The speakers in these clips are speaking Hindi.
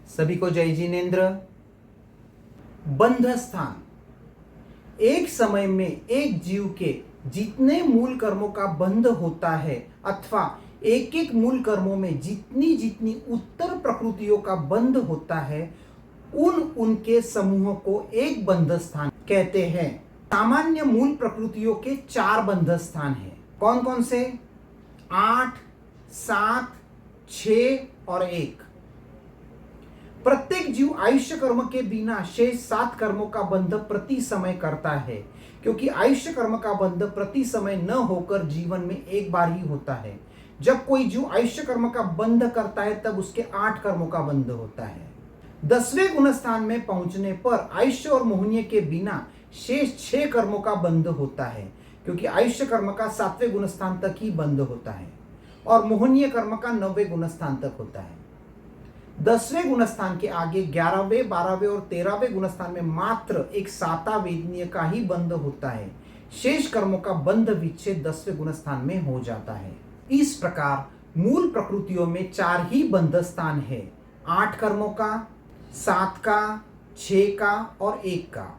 सभी को जय जिनेन्द्र। बंध स्थान, एक समय में एक जीव के जितने मूल कर्मों का बंध होता है अथवा एक एक मूल कर्मों में जितनी जितनी उत्तर प्रकृतियों का बंध होता है उनके समूह को एक बंध स्थान कहते हैं। सामान्य मूल प्रकृतियों के 4 बंध स्थान हैं। कौन कौन से? 8, 7, 6 और 1। प्रत्येक जीव आयुष्य कर्म के बिना शेष 7 कर्मों का बंध प्रति समय करता है, क्योंकि आयुष्य कर्म का बंध प्रति समय न होकर जीवन में एक बार ही होता है। जब कोई जीव आयुष्य कर्म का बंध करता है तब उसके 8 कर्मों का बंध होता है। 10वें गुण स्थान में पहुंचने पर आयुष्य और मोहनीय के बिना शेष 6 कर्मों का बंध होता है, क्योंकि आयुष्य कर्म का 7वें गुण स्थान तक ही बंध होता है और मोहनीय कर्म का 9वें गुण स्थान तक होता है। 10वें गुण स्थान के आगे 11वें, 12वें और 13वें गुण स्थान में मात्र एक साता वेदनीय का ही बंध होता है। शेष कर्मों का बंध विच्छेद 10वें गुण स्थान में हो जाता है। इस प्रकार मूल प्रकृतियों में 4 ही बंध स्थान है, 8 कर्मों का, 7 का, 6 का और 1 का।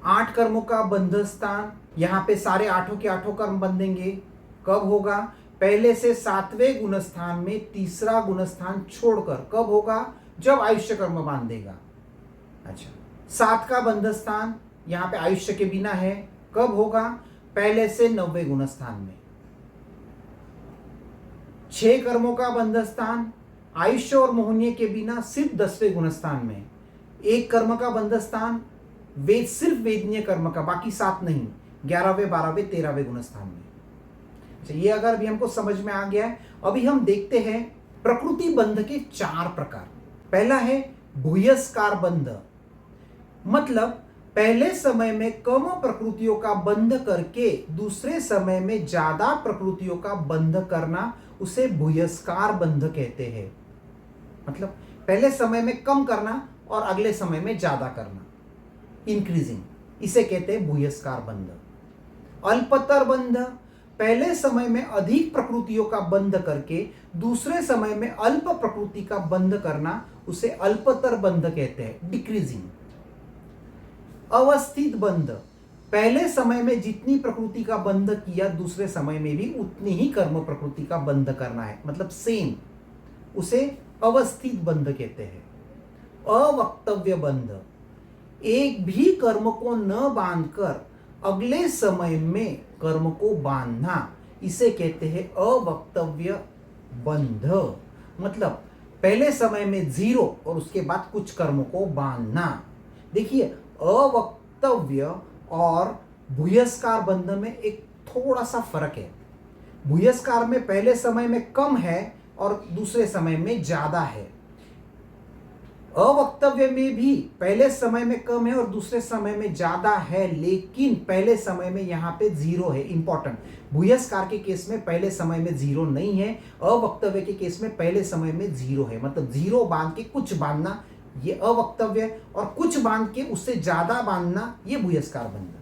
8 कर्मों का बंध स्थान, यहाँ पे सारे 8 के 8 कर्म बंधेंगे। कब होगा? पहले से 7वें गुण स्थान में तीसरा गुण स्थान छोड़कर। कब होगा? जब आयुष्य कर्म बांधेगा। अच्छा, 7 का बंध स्थान यहाँ पे आयुष्य के बिना है। कब होगा? पहले से 9वें गुण स्थान में। 6 कर्मों का बंध स्थान आयुष्य और मोहनीय के बिना सिर्फ 10वें गुण स्थान में। 1 कर्म का बंध स्थान सिर्फ वेदनीय कर्म का, बाकी 7 नहीं, 11वें, 12वें, 13वें गुण स्थान में। ये अगर भी हमको समझ में आ गया है। अभी हम देखते हैं प्रकृति बंध के 4 प्रकार। पहला है भूयस्कार बंध, मतलब पहले समय में कम प्रकृतियों का बंध करके दूसरे समय में ज्यादा प्रकृतियों का बंध करना, उसे भूयस्कार बंध कहते हैं। मतलब पहले समय में कम करना और अगले समय में ज्यादा करना, इंक्रीजिंग, इसे कहते हैं भूयस्कार बंध। अल्पतर बंध, पहले समय में अधिक प्रकृतियों का बंध करके दूसरे समय में अल्प प्रकृति का बंध करना, उसे अल्पतर बंध कहते हैं, डिक्रीजिंग। अवस्थित बंध, पहले समय में जितनी प्रकृति का बंध किया दूसरे समय में भी उतनी ही कर्म प्रकृति का बंध करना है, मतलब सेम, उसे अवस्थित बंध कहते हैं। अवक्तव्य बंध, एक भी कर्म को न बांधकर अगले समय में कर्म को बांधना, इसे कहते हैं अवक्तव्य बंध। मतलब पहले समय में 0 और उसके बाद कुछ कर्मों को बांधना। देखिए, अवक्तव्य और भूयस्कार बंध में एक थोड़ा सा फर्क है। भूयस्कार में पहले समय में कम है और दूसरे समय में ज्यादा है। अवक्तव्य में भी पहले समय में कम है और दूसरे समय में ज्यादा है, लेकिन पहले समय में यहाँ पे 0 है। इंपॉर्टेंट, भूयस्कार के केस में पहले समय में 0 नहीं है, अवक्तव्य के केस में पहले समय में 0 है। मतलब 0 बांध के कुछ बांधना, ये अवक्तव्य, और कुछ बांध के उससे ज्यादा बांधना, ये भूयस्कार बंध।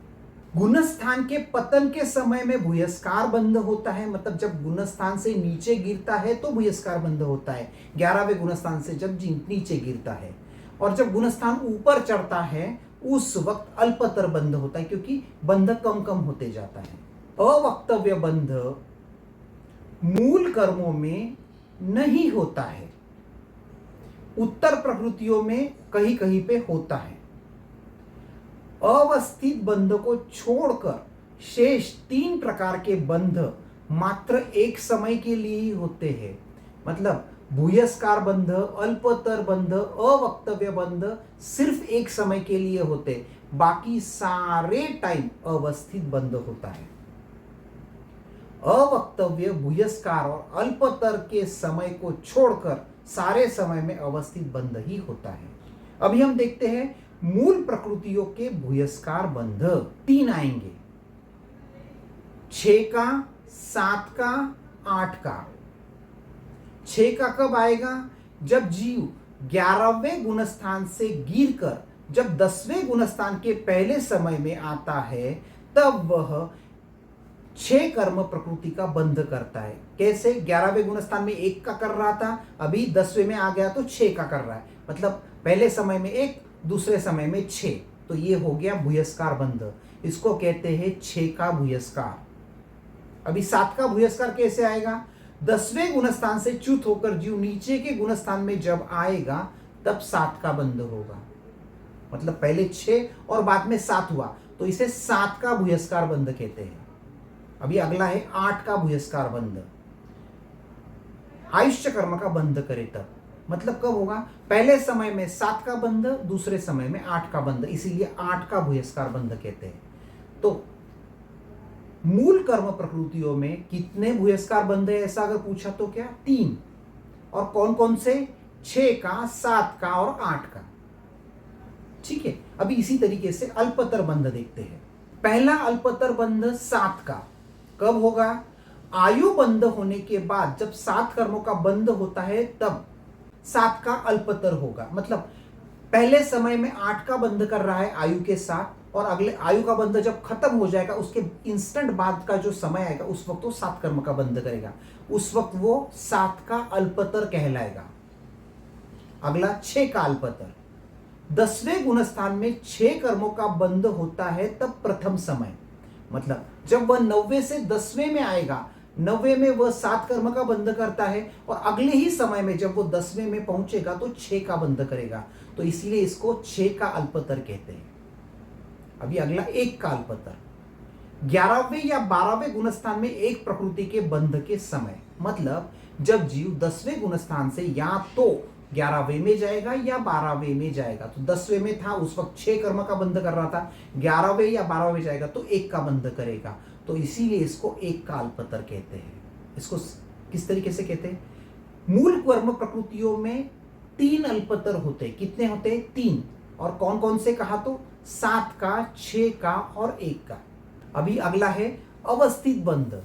गुणस्थान के पतन के समय में भूयस्कार बंध होता है, मतलब जब गुणस्थान से नीचे गिरता है तो भूयस्कार बंध होता है, 11वें गुणस्थान से जब नीचे गिरता है। और जब गुणस्थान ऊपर चढ़ता है उस वक्त अल्पतर बंध होता है, क्योंकि बंध कम कम होते जाता है। अवक्तव्य बंध मूल कर्मों में नहीं होता है, उत्तर प्रकृतियों में कहीं कहीं पे होता है। अवस्थित बंध को छोड़कर शेष 3 प्रकार के बंध मात्र एक समय के लिए ही होते हैं। मतलब भूयस्कार बंध, अल्पतर बंध, अवक्तव्य बंध सिर्फ एक समय के लिए होते, बाकी सारे टाइम अवस्थित बंध होता है। अवक्तव्य, भूयस्कार और अल्पतर के समय को छोड़कर सारे समय में अवस्थित बंध ही होता है। अभी हम देखते हैं मूल प्रकृतियों के भूयस्कार बंध 3 आएंगे, 6 का, 7 का, 8 का। 6 का कब आएगा? जब जीव 11वें गुणस्थान से गिरकर जब 10वें गुणस्थान के पहले समय में आता है, तब वह 6 कर्म प्रकृति का बंध करता है। कैसे? 11वें गुण स्थान में 1 का कर रहा था, अभी 10वें में आ गया तो 6 का कर रहा है। मतलब पहले समय में 1, दूसरे समय में 6, तो ये हो गया भूयस्कार बंध। इसको कहते हैं 6 का भूयस्कार। अभी 7 का भूयस्कार कैसे आएगा? 10वें गुणस्थान से च्युत होकर जीव नीचे के गुणस्थान में जब आएगा तब 7 का बंध होगा। मतलब पहले 6 और बाद में 7 हुआ तो इसे 7 का भूयस्कार बंध कहते हैं। अभी अगला है 8 का भूयस्कार बंध। आयुष्य कर्म का बंध करे तब, मतलब कब होगा? पहले समय में 7 का बंध, दूसरे समय में 8 का बंध, इसीलिए 8 का भूयस्कार बंध कहते हैं। तो मूल कर्म प्रकृतियों में कितने भूयस्कार बंध है ऐसा अगर पूछा तो क्या? 3। और कौन कौन से? 6 का, 7 का और 8 का। ठीक है, अभी इसी तरीके से अल्पतर बंध देखते हैं। पहला अल्पतर बंध 7 का कब होगा? आयु बंध होने के बाद जब 7 कर्मों का बंध होता है तब 7 का अल्पतर होगा। मतलब पहले समय में 8 का बंध कर रहा है आयु के साथ, और अगले आयु का बंध जब खत्म हो जाएगा उसके इंस्टेंट बाद का जो समय आएगा उस वक्त वो 7 कर्म का बंध करेगा, उस वक्त वो 7 का अल्पतर कहलाएगा। अगला 6 का अल्पतर। 10वें गुणस्थान में 6 कर्मों का बंध होता है तब प्रथम समय, मतलब जब वह 90 से 10वें में आएगा, 90 में वह 7 कर्म का बंध करता है और अगले ही समय में जब वो 10वें में पहुंचेगा तो 6 का बंध करेगा, तो इसलिए इसको 6 का अल्पतर कहते हैं। अभी अगला 1 का अल्पतर। 11वें या 12वें गुणस्थान में एक प्रकृति के बंध के समय, मतलब जब जीव 10वें गुणस्थान से या तो 11वें में जाएगा या 12वें में जाएगा। तो 10वें में था उस वक्त 6 कर्म का बंध कर रहा था, 11वें या 12वें में जाएगा तो 1 का बंध करेगा, तो इसीलिए इसको 1 का अल्पतर कहते हैं। इसको किस तरीके से कहते हैं? मूल कर्म प्रकृतियों में 3 अल्पतर होते हैं। कितने होते हैं? 3। और कौन कौन से कहा तो? 7 का, 6 का और 1 का। अभी अगला है अवस्थित बंध।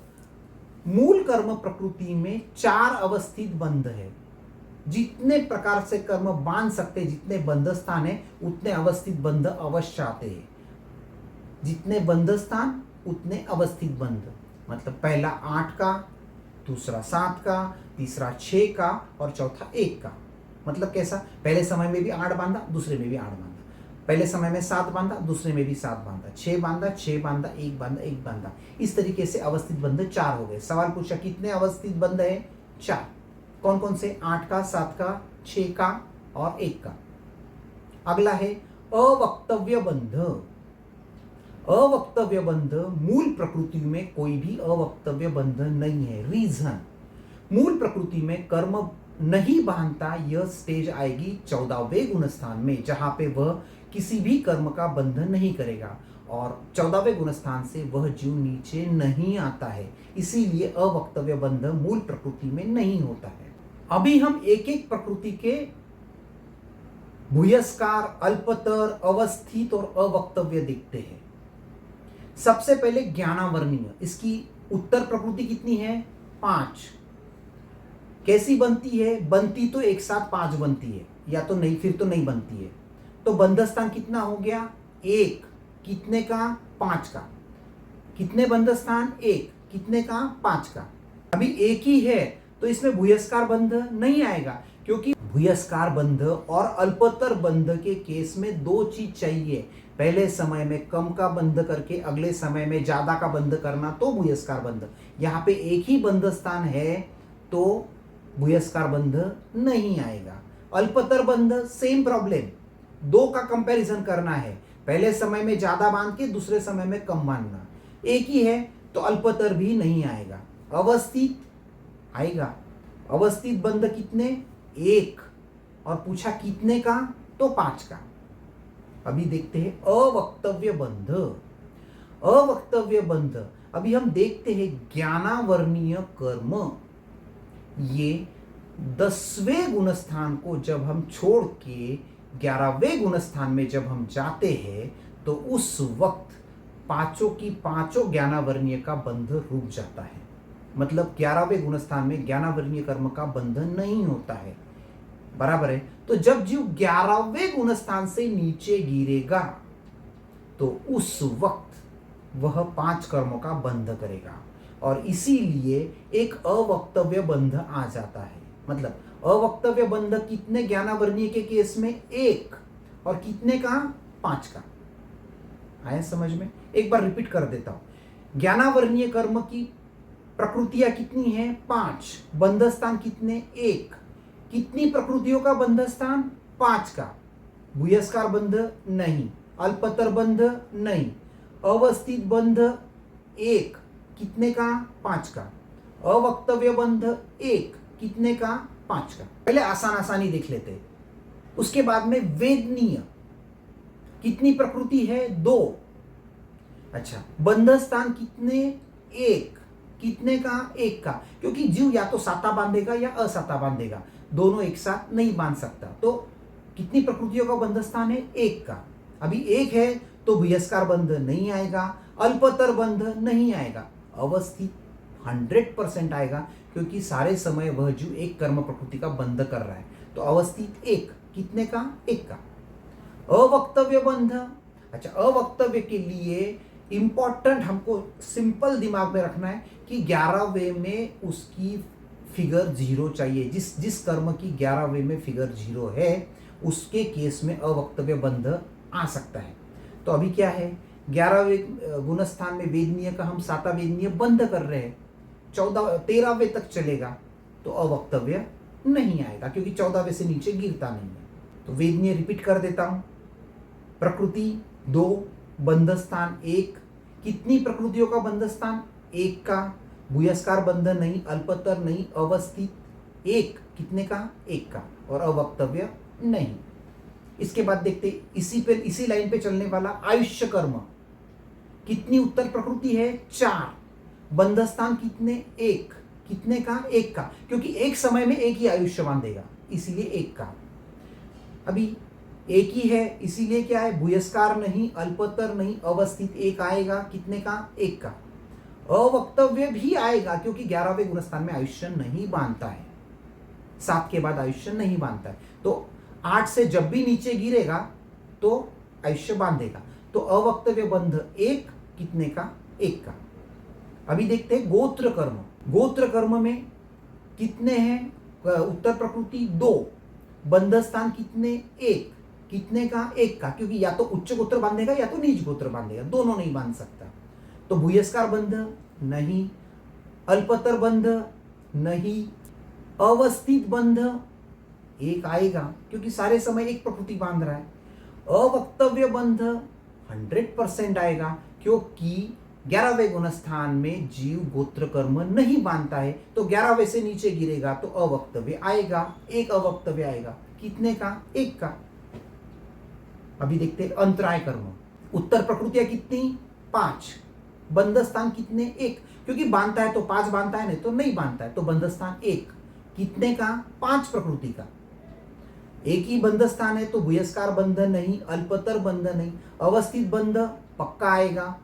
मूल कर्म प्रकृति में 4 अवस्थित बंध है। जितने प्रकार से कर्म बांध सकते, जितने बंध स्थान है उतने अवस्थित बंध अवश्य आते हैं। जितने बंध स्थान उतने अवस्थित बंध, मतलब पहला 8 का, दूसरा 7 का, तीसरा 6 का और चौथा 1 का। मतलब कैसा? पहले समय में भी 8 बांधा, दूसरे में भी 8 बांधा, पहले समय में 7 बांधा, दूसरे में भी 7 बांधा, 6 बांधा, 6 बांधा, 1 बांधा, 1 बांधा। इस तरीके से अवस्थित बंध 4 हो गए। सवाल पूछा कितने अवस्थित बंध है? 4। कौन कौन से? 8 का, 7 का, 6 का और 1 का। अगला है अवक्तव्य बंध। अवक्तव्य बंध मूल प्रकृति में कोई भी अवक्तव्य बंध नहीं है। रीजन, मूल प्रकृति में कर्म नहीं बांधता, यह स्टेज आएगी 14वें गुणस्थान में, जहां पे वह किसी भी कर्म का बंधन नहीं करेगा और 14वें गुणस्थान से वह जीव नीचे नहीं आता है। इसीलिए अवक्तव्य बंध मूल प्रकृति में नहीं होता है। अभी हम एक एक प्रकृति के भूयस्कार, अल्पतर, अवस्थित और अवक्तव्य देखते हैं। सबसे पहले ज्ञानावर्णीय। इसकी उत्तर प्रकृति कितनी है? 5। कैसी बनती है? बनती तो एक साथ 5 बनती है, या तो नहीं, फिर तो नहीं बनती है। तो बंधस्थान कितना हो गया? 1। कितने का? 5 का। कितने बंधस्थान? 1। कितने का? 5 का। अभी एक ही है तो इसमें भूयस्कार बंध नहीं आएगा, क्योंकि भूयस्कार बंध और अल्पतर बंध के केस में 2 चीज चाहिए। पहले समय में कम का बंध करके अगले समय में ज्यादा का बंध करना, तो भूयस्कार बंध। यहाँ पे एक ही बंध स्थान है तो भूयस्कार बंध नहीं आएगा। अल्पतर बंध सेम प्रॉब्लम, 2 का कंपैरिजन करना है, पहले समय में ज्यादा बांध के दूसरे समय में कम बांधना। एक ही है तो अल्पतर भी नहीं आएगा। अवस्थित आएगा। अवस्थित बंध कितने? 1। और पूछा कितने का? तो 5 का। अभी देखते हैं अवक्तव्य बंध। अवक्तव्य बंध अभी हम देखते हैं ज्ञानावर्णीय कर्म। ये 10वें गुणस्थान को जब हम छोड़ के 11वें गुणस्थान में जब हम जाते हैं तो उस वक्त पांचों की पांचों ज्ञानावर्णीय का बंध रुक जाता है। मतलब 11वें गुणस्थान में ज्ञानावर्णीय कर्म का बंधन नहीं होता है। बराबर है। तो जब जीव 11वें गुणस्थान से नीचे गिरेगा तो उस वक्त वह 5 कर्मों का बंध करेगा। और इसीलिए एक अवक्तव्य बंध आ जाता है। मतलब अवक्तव्य बंध कितने ज्ञानावर्णीय के केस में? 1। और कितने का? 5 का। आया समझ में? एक बार रिपीट कर देता हूं। ज्ञानावर्णीय कर्म की प्रकृतियां कितनी है? 5। बंध स्थान कितने? 1। कितनी प्रकृतियों का बंध स्थान? 5 का। भूयस्कार बंध नहीं, अल्पतर बंध नहीं, अवस्थित बंध 1। कितने का? 5 का। अवक्तव्य बंध 1। कितने का? 5 का। पहले आसानी देख लेते हैं। उसके बाद में वेदनीय कितनी प्रकृति है? 2। अच्छा, बंध स्थान कितने? 1। कितने का? 1 का। क्योंकि जीव या तो साता बांधेगा या असाता बांधेगा, दोनों एक साथ नहीं बांध सकता। तो कितनी प्रकृतियों का बंध स्थान है? 1 का। अभी 1 है तो भूयस्कार बंध नहीं आएगा, अल्पतर बंध नहीं आएगा, अवस्थित 100% आएगा, क्योंकि सारे समय वह जीव एक कर्म प्रकृति का बंध कर रहा है। तो अवस्थित 1। कितने का? 1 का। अवक्तव्य बंध। अच्छा, अवक्तव्य के लिए इंपॉर्टेंट हमको सिंपल दिमाग में रखना है कि 11वें में उसकी फिगर 0 चाहिए। जिस कर्म की 11वें में फिगर 0 है उसके केस में अवक्तव्य बंध आ सकता है। तो अभी क्या है? 11वें गुणस्थान में वेदनीय का हम साता वेदनीय बंद कर रहे हैं, 13वें तक चलेगा तो अवक्तव्य नहीं आएगा, क्योंकि 14वें से नीचे गिरता नहीं है। तो वेदनीय रिपीट कर देता हूं। प्रकृति 2, बंध स्थान 1। कितनी प्रकृतियों का बंध स्थान? 1 का। भूयस्कार बंध नहीं, अल्पतर नहीं, अवस्थित 1। कितने का? 1 का। और अवक्तव्य नहीं। इसके बाद देखते इसी लाइन पे चलने वाला आयुष्य कर्म। कितनी उत्तर प्रकृति है? 4। बंध स्थान कितने? 1। कितने का? 1 का। क्योंकि एक समय में एक ही आयुष्य बांधेगा, इसीलिए 1 का। अभी 1 ही है, इसीलिए क्या है? भूयस्कार नहीं, अल्पतर नहीं, अवस्थित 1 आएगा। कितने का? 1 का। अवक्तव्य भी आएगा, क्योंकि 11वें गुणस्थान में आयुष्य नहीं बांधता है, 7 के बाद आयुष्य नहीं बांधता है। तो 8 से जब भी नीचे गिरेगा तो आयुष्य बांधेगा। तो अवक्तव्य बंध 1। कितने का? 1 का। अभी देखते हैं गोत्र कर्म। गोत्र कर्म में कितने हैं? उत्तर प्रकृति 2। बंध स्थान कितने? 1। कितने का? 1 का। क्योंकि या तो उच्च गोत्र बांधेगा या तो नीच गोत्र बांधेगा, दोनों नहीं बांध सकता। तो भूयस्कार बंध नहीं, अल्पतर बंध नहीं, अवस्थित बंध 1 आएगा, क्योंकि सारे समय एक प्रकृति बांध रहा है। अवक्तव्य बंध 100% आएगा, क्योंकि 11वें गुणस्थान में जीव गोत्र कर्म नहीं बांधता है। तो 11वें से नीचे गिरेगा तो अवक्तव्य आएगा, 1 अवक्तव्य आएगा। कितने का? 1 का। अभी देखते हैं अंतराय कर्म। उत्तर प्रकृतियां कितनी? 5। बंध स्थान कितने? 1। क्योंकि बांधता है तो 5 बांधता है, नहीं तो नहीं बांधता है, तो बंध स्थान 1। कितने का? 5 प्रकृति का। 1 ही बंध स्थान है तो भूयस्कार बंध नहीं, अल्पतर बंध नहीं, अवस्थित बंध पक्का आएगा,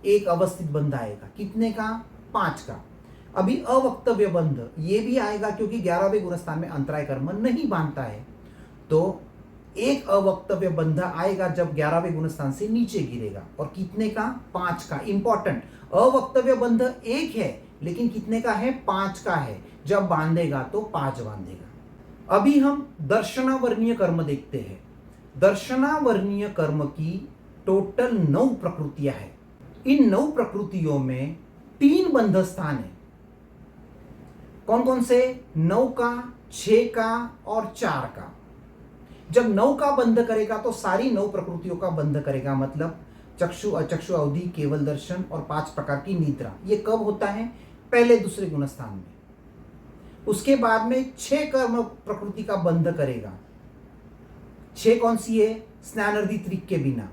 1 अवस्थित बंध आएगा। कितने का? 5 का। अभी अवक्तव्य बंध ये भी आएगा, क्योंकि 11वें गुणस्थान में अंतराय कर्म नहीं बांधता है। तो 1 अवक्तव्य बंध आएगा जब 11वें गुणस्थान से नीचे गिरेगा। और कितने का? 5 का। इंपॉर्टेंट, अवक्तव्य बंध 1 है, लेकिन कितने का है? 5 का है। जब बांधेगा तो 5 बांधेगा। अभी हम दर्शनावर्णीय कर्म देखते हैं। दर्शनावर्णीय कर्म की टोटल 9 प्रकृतियां हैं। इन 9 प्रकृतियों में 3 बंध स्थान है। कौन कौन से? 9 का, 6 का और 4 का। जब 9 का बंध करेगा तो सारी 9 प्रकृतियों का बंध करेगा। मतलब चक्षु, अचक्षु, अवधि, केवल दर्शन और 5 प्रकार की निद्रा। ये कब होता है? पहले दूसरे गुणस्थान में। उसके बाद में 6 कर्म प्रकृति का बंध करेगा। 6 कौन सी है? स्नानादि त्रिक के बिना।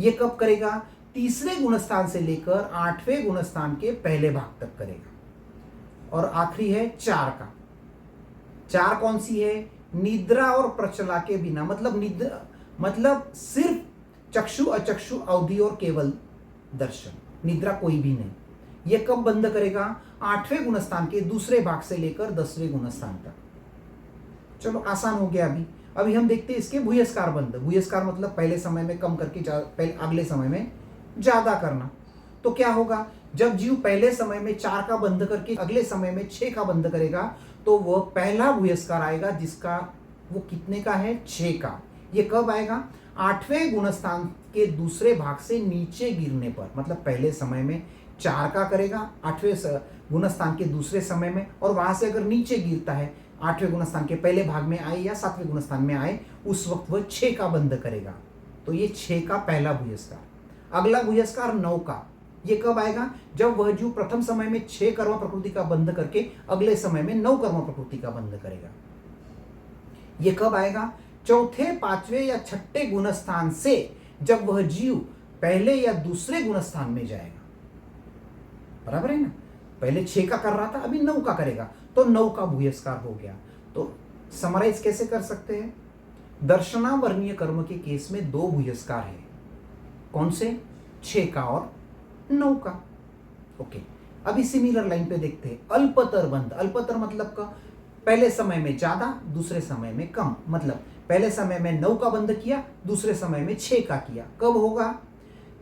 ये कब करेगा? तीसरे गुणस्थान से लेकर 8वें गुणस्थान के पहले भाग तक करेगा। और आखिरी है 4 का। 4 कौन सी है? निद्रा और प्रचला के बिना। मतलब सिर्फ चक्षु, अचक्षु, अवधि और केवल दर्शन, निद्रा कोई भी नहीं। ये कब बंद करेगा? 8वें गुणस्थान के दूसरे भाग से लेकर 10वें गुणस्थान तक। चलो आसान हो गया। अभी हम देखते हैं इसके भूयस्कार बंध। भूयस्कार मतलब पहले समय में कम करके पहले अगले समय में ज्यादा करना। तो क्या होगा, जब जीव पहले समय में 4 का बंध करके अगले समय में 6 का बंध करेगा तो वह पहला भूयस्कार आएगा जिसका वो कितने का है, 6 का। ये कब आएगा, 8वें गुणस्थान के दूसरे भाग से नीचे गिरने पर। मतलब पहले समय में 4 का करेगा 8वें गुणस्थान के दूसरे समय में, और वहां से अगर नीचे गिरता है 8वें गुणस्थान के पहले भाग में आए या 7वें गुणस्थान में आए, उस वक्त वह 6 का बंध करेगा। तो ये 6 का पहला भूयस्कार। अगला भूयस्कार 9 का, ये कब आएगा, जब वह जीव प्रथम समय में 6 कर्म प्रकृति का बंध करके अगले समय में 9 कर्म प्रकृति का बंध करेगा। ये कब आएगा, चौथे, 5वें या 6ठे गुणस्थान से जब वह जीव पहले या दूसरे गुणस्थान में जाएगा। बराबर है ना, पहले 6 का कर रहा था, अभी 9 का करेगा, तो 9 का भूयस्कार हो गया। तो समराइज कैसे कर सकते हैं, दर्शनावर्णीय कर्म के केस में 2 भूयस्कार है। कौन से, 6 का और 9 का। ओके, अभी सिमिलर लाइन पे देखते हैं अल्पतर बंध। अल्पतर मतलब का पहले समय में ज्यादा, दूसरे समय में कम। मतलब पहले समय में 9 का बंध किया, दूसरे समय में 6 का किया। कब होगा,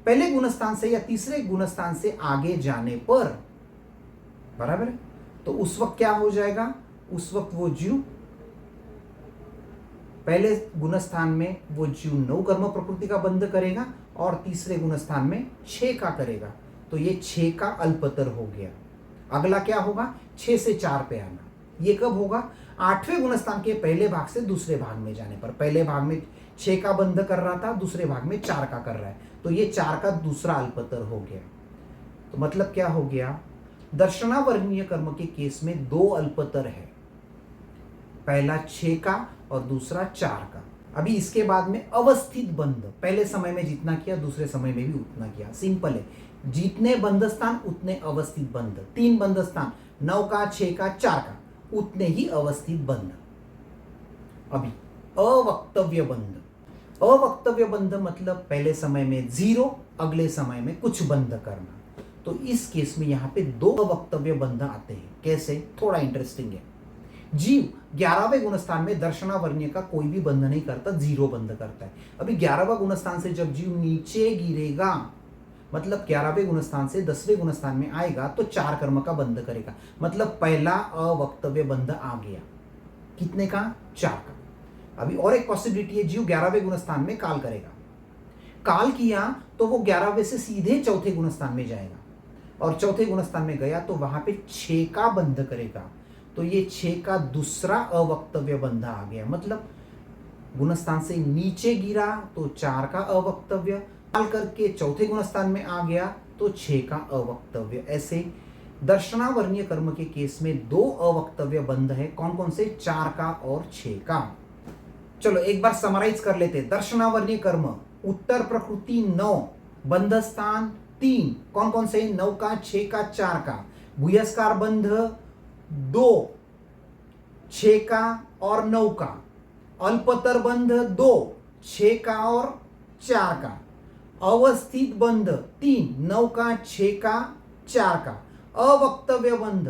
पहले गुणस्थान से या तीसरे गुणस्थान से आगे जाने पर। बराबर है, तो उस वक्त क्या हो जाएगा, उस वक्त वो जीव पहले गुणस्थान में वो जीव 9 कर्म प्रकृति का बंध करेगा और तीसरे गुणस्थान में 6 का करेगा। तो ये 6 का अल्पतर हो गया। अगला क्या होगा, 6 से 4 पे आना। ये कब होगा, 8वें गुणस्थान के पहले भाग से दूसरे भाग में जाने पर। पहले भाग में 6 का बंध कर रहा था, दूसरे भाग में 4 का कर रहा है, तो ये 4 का दूसरा अल्पतर हो गया। तो मतलब क्या हो गया, दर्शनावर्णीय कर्म के केस में 2 अल्पतर है, पहला 6 का और दूसरा 4 का। अभी इसके बाद में अवस्थित बंध, पहले समय में जितना किया दूसरे समय में भी उतना किया। सिंपल है, जितने बंध स्थान उतने अवस्थित बंध। 3 बंध स्थान, 9 का, 6 का, 4 का, उतने ही अवस्थित बंध। अभी अवक्तव्य बंध। अवक्तव्य बंध मतलब पहले समय में 0, अगले समय में कुछ बंध करना। तो इस केस में यहाँ पे 2 अवक्तव्य बंध आते हैं। कैसे, थोड़ा इंटरेस्टिंग है। जीव 11वें गुणस्थान में दर्शनावर्णीय का कोई भी बंध नहीं करता, 0 बंध करता है। अभी 11वां गुणस्थान से जब जीव नीचे गिरेगा, मतलब 11वें गुणस्थान से 10वें गुणस्थान में आएगा तो 4 कर्म का बंध करेगा। मतलब पहला अवक्तव्य बंध आ गया, कितने का, 4 का। अभी और एक पॉसिबिलिटी है, जीव 11वें गुणस्थान में काल करेगा। काल किया तो वो 11वें से सीधे चौथे गुणस्थान में जाएगा, और चौथे गुणस्थान में गया तो वहां पे 6 का बंध करेगा। तो ये 6 का दूसरा अवक्तव्य बंध आ गया। मतलब गुणस्थान से नीचे गिरा तो 4 का अवक्तव्य, काल करके चौथे गुणस्थान में आ गया तो 6 का अवक्तव्य। ऐसे दर्शनावर्णीय कर्म के केस में 2 अवक्तव्य बंध है। कौन कौन से, 4 का और 6 का। चलो एक बार समराइज कर लेते। दर्शनावर्णीय कर्म, उत्तर प्रकृति 9, बंध स्थान 3, कौन कौन से, 9 का, 6 का, 4 का। भूयस्कार बंध 2, 6 का और 9 का। अल्पतर बंध 2, 6 का और 4 का। अवस्थित बंध 3, 9 का, 6 का, 4 का। अवक्तव्य बंध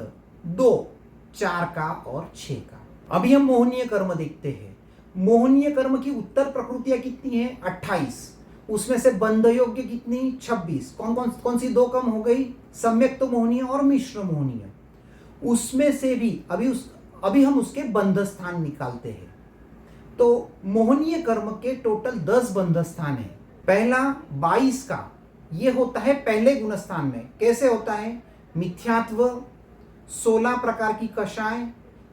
2, 4 का और 6 का। अभी हम मोहनीय कर्म देखते हैं। मोहनीय कर्म की उत्तर प्रकृतियां कितनी है, 28। उसमें से बंध योग्य कितनी, 26। कौन सी 2 कम हो गई, सम्यक्त मोहनीय और मिश्र मोहनीय। उसमें से भी अभी हम उसके बंध स्थान निकालते हैं। तो मोहनीय कर्म के टोटल 10 बंध स्थान है। पहला 22 का, ये होता है पहले गुणस्थान में। कैसे होता है, मिथ्यात्व, 16 प्रकार की कषाय,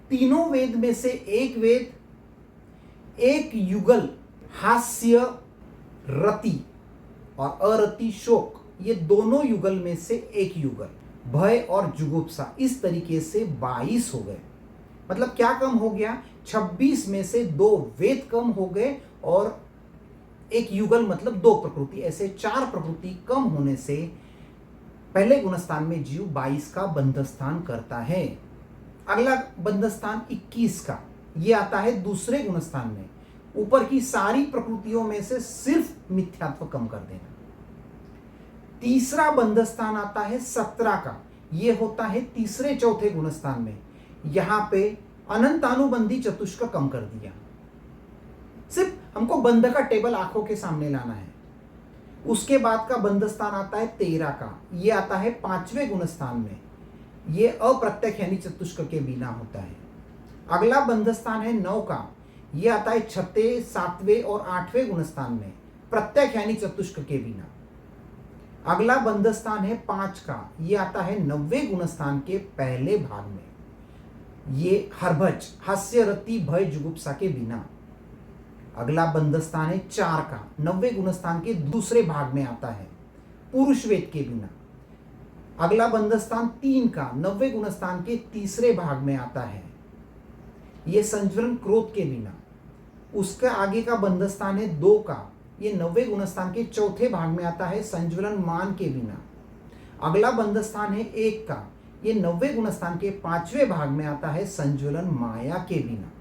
तीनों वेद में से एक वेद, एक युगल, हास्य, रति और अरति शोक, ये दोनों युगल में से एक युगल, भय और जुगुप्सा। इस तरीके से 22 हो गए। मतलब क्या कम हो गया, 26 में से 2 वेद कम हो गए और एक युगल मतलब 2 प्रकृति। ऐसे 4 प्रकृति कम होने से पहले गुणस्थान में जीव 22 का बंध स्थान करता है। अगला बंध स्थान 21 का, ये आता है दूसरे गुणस्थान में। ऊपर की सारी प्रकृतियों में से सिर्फ मिथ्यात्व कम कर देना। तीसरा बंध स्थान आता है 17 का, ये होता है तीसरे चौथे गुणस्थान में। यहां पे अनंतानुबंधी चतुष्क कम कर दिया। सिर्फ हमको बंध का टेबल आंखों के सामने लाना है। उसके बाद का बंध स्थान आता है 13 का, ये आता है 5वें गुण स्थान में, ये अप्रत्यक्ष यानी चतुष्क के बिना होता है। अगला बंध स्थान है 9 का, ये आता है 6, 7वें और 8वें गुण स्थान में, प्रत्यक्ष यानी चतुष्क के बिना। अगला बंध स्थान है 5 का, ये आता है 9वें गुण स्थान के पहले भाग में, ये हरभज हास्य रति भय जुगुप्सा के बिना। अगला बंध स्थान है 4 का, 9वें गुण स्थान के दूसरे भाग में आता है, पुरुष वेद के बिना। अगला बंध स्थान 3 का, 9वें गुण स्थान के तीसरे भाग में आता है, ये संज्वरण क्रोध के बिना। उसका आगे का बंध स्थान है 2 का, ये 9वें गुण स्थान के चौथे भाग में आता है, संज्वलन मान के बिना। अगला बंध स्थान है 1 का, ये 9वें गुण स्थान के 5वें भाग में आता है, संज्वलन माया के बिना।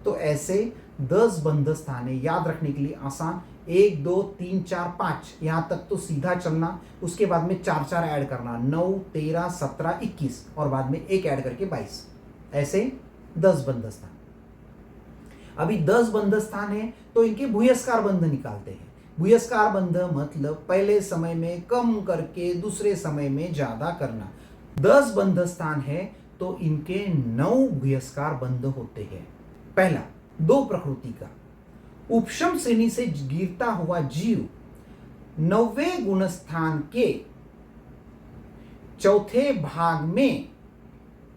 तो ऐसे 10 बंध स्थान है, याद रखने के लिए आसान। 1 2 3 4 5 यहां तक तो सीधा चलना, उसके बाद में 4 4 ऐड करना, 9 13 17 21 और बाद में 1 ऐड करके 22, ऐसे 10 बंध स्थान। अभी 10 बंध स्थान है तो इनके भूयस्कार बंध निकालते हैं। भूयस्कार बंध मतलब पहले समय में कम करके दूसरे समय में ज्यादा करना। 10 बंध स्थान है तो इनके 9 भूयस्कार बंध होते हैं। पहला, 2 प्रकृति का, उपशम श्रेणी से गिरता हुआ जीव 9वें गुण स्थान के चौथे भाग में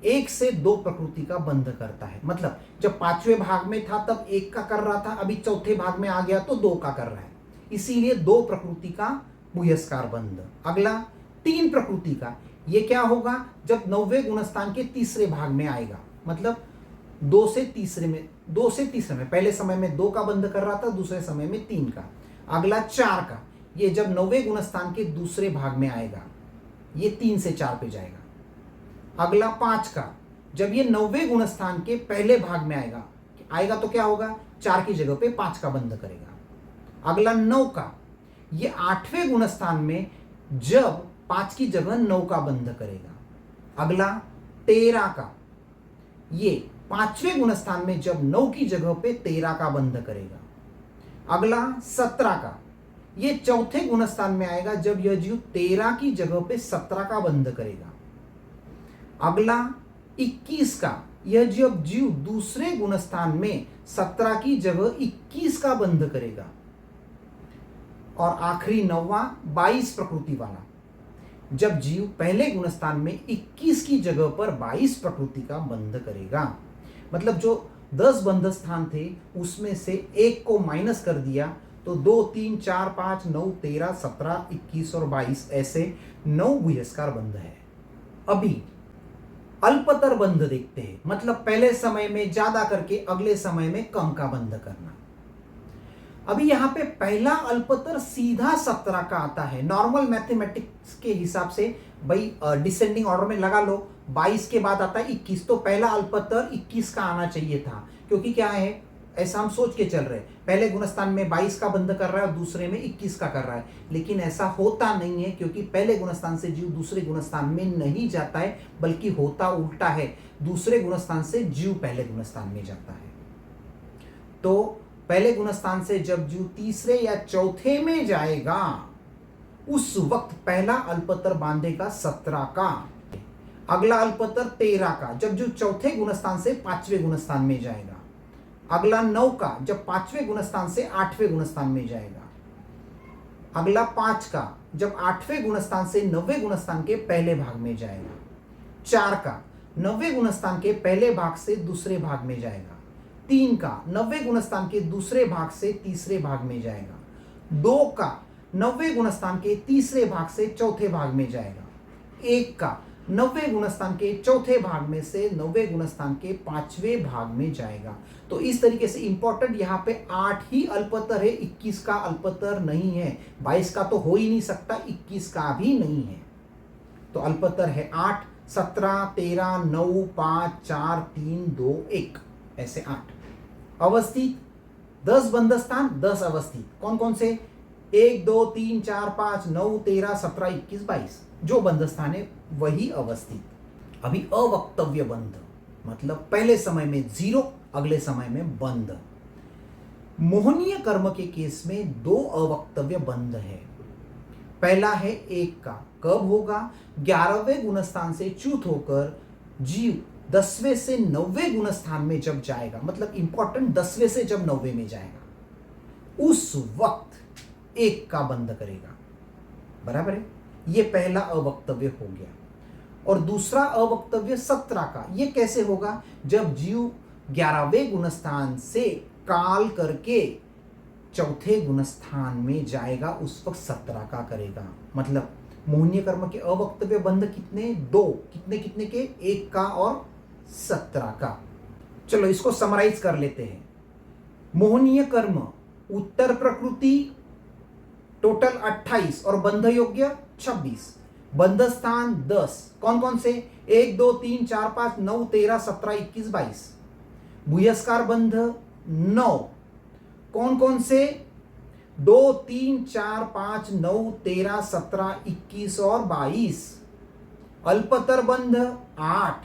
1 से 2 प्रकृति का बंध करता है। मतलब जब 5वें भाग में था तब 1 का कर रहा था, अभी चौथे भाग में आ गया तो 2 का कर रहा है, इसीलिए 2 प्रकृति का भूयस्कार बंध। अगला 3 प्रकृति का, ये क्या होगा जब 9वें गुण स्थान के तीसरे भाग में आएगा, मतलब 2 से तीसरे में, पहले समय में 2 का बंध कर रहा था, दूसरे समय में 3 का। अगला 4 का, ये जब 9वें गुण स्थान के दूसरे भाग में आएगा, ये 3 से 4 पे जाएगा। अगला 5 का, जब ये 9वें गुण स्थान के पहले भाग में आएगा तो क्या होगा, 4 की जगह पे 5 का बंध करेगा। अगला 9 का, ये 8वें गुण स्थान में जब 5 की जगह 9 का बंध करेगा। अगला 13 का, ये 5वें गुण स्थान में जब 9 की जगह पे 13 का बंध करेगा। अगला 17 का, ये चौथे गुण स्थान में आएगा जब यह जीव 13 की जगह पे 17 का बंध करेगा। अगला 21 का, यह जीव दूसरे गुण स्थान में 17 की जगह 21 का बंध करेगा। और आखिरी 9वां 22 प्रकृति वाला, जब जीव पहले गुण स्थान में 21 की जगह पर 22 प्रकृति का बंध करेगा। मतलब जो 10 बंध स्थान थे उसमें से 1 को माइनस कर दिया तो 2 3 4 5 9 13 17 21 और 22 ऐसे 9 भूयस्कार बंध है। अभी अल्पतर बंध देखते हैं, मतलब पहले समय में ज्यादा करके अगले समय में कम का बंध करना। अभी यहां पे पहला अल्पतर सीधा 17 का आता है। नॉर्मल मैथमेटिक्स के हिसाब से भाई डिसेंडिंग ऑर्डर में लगा लो, 22 के बाद आता है 21, तो पहला अल्पतर 21 का आना चाहिए था, क्योंकि क्या है ऐसा हम सोच के चल रहे हैं, पहले गुणस्थान में 22 का बंध कर रहा है और दूसरे में 21 का कर रहा है, लेकिन ऐसा होता नहीं है, क्योंकि पहले गुणस्थान से जीव दूसरे गुणस्थान में नहीं जाता है, बल्कि होता उल्टा है, दूसरे गुणस्थान से जीव पहले गुणस्थान में जाता है। तो पहले गुणस्थान से जब जीव तीसरे या चौथे में जाएगा उस वक्त पहला अल्पतर बांधेगा 17 का। अगला अल्पतर 13 का, जब जीव चौथे गुणस्थान से 5वें गुणस्थान में जाएगा। अगला 9 का, जब 5वें गुणस्थान से 8वें गुणस्थान में जाएगा। अगला 5 का, जब 8वें गुणस्थान से 9वें गुणस्थान के पहले भाग में जाएगा। 4 का, 9वें गुणस्थान के पहले भाग से दूसरे भाग में जाएगा। 3 का, 9वें गुणस्थान के दूसरे भाग से तीसरे भाग में जाएगा। 2 का, 9वें गुणस्थान के तीसरे भाग से चौथे भाग में जाएगा। 1 का, 9वें गुणस्थान के चौथे भाग में से 9वें गुणस्थान के 5वें भाग में जाएगा। तो इस तरीके से इंपॉर्टेंट यहाँ पे 8 ही अल्पतर है, 21 का अल्पतर नहीं है। 22 का तो हो ही नहीं सकता, 21 का भी नहीं है। तो अल्पतर है 8, 17, 13, 9, 5, 4, 3, 2, 1, ऐसे 8 अवस्थित। 10 बंधस्थान, 10 अवस्थित। कौन कौन से? 1 2 3 4 5 9 13 17 21 22 जो बंधस्थान है वही अवस्थित। अभी अवक्तव्य बंध, मतलब पहले समय में 0, अगले समय में बंध। मोहनीय कर्म के केस में 2 अवक्तव्य बंध है। पहला है 1 का, कब होगा? 11वें गुणस्थान से च्युत होकर जीव 10वें से 9वें गुणस्थान में जब जाएगा, मतलब इंपॉर्टेंट 10वें से जब 9वें में जाएगा, उस वक्त 1 का बंध करेगा। बराबर है? ये पहला अवक्तव्य हो गया। और दूसरा अवक्तव्य 17 का, ये कैसे होगा? जब जीव 11वें गुणस्थान से काल करके चौथे गुणस्थान में जाएगा, उस वक्त 17 का करेगा। मतलब मोहनीय कर्म के अवक्तव्य बंध कितने? 2। कितने कितने के? 1 का और 17 का। चलो इसको समराइज कर लेते हैं। मोहनीय कर्म उत्तर प्रकृति टोटल 28 और बंध योग्य 26, बंध स्थान 10। कौन कौन से? 1 2 3 4 5 9 13 17 21 22। भूयस्कार बंध 9। कौन कौन से? 2 3 4 5 9 13 17 21 और 22। अल्पतर बंध 8।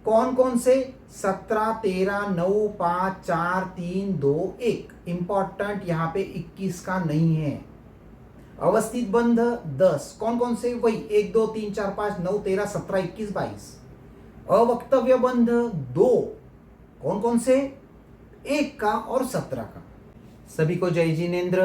कौन कौन से? 17 13 9 5 4 3 2 1। इंपॉर्टेंट यहां पे 21 का नहीं है। अवस्थित बंध 10। कौन कौन से? वही 1 2 3 4 5 9 13 17 21 22। अवक्तव्य बंध 2। कौन कौन से? 1 का और 17 का। सभी को जय जिनेन्द्र।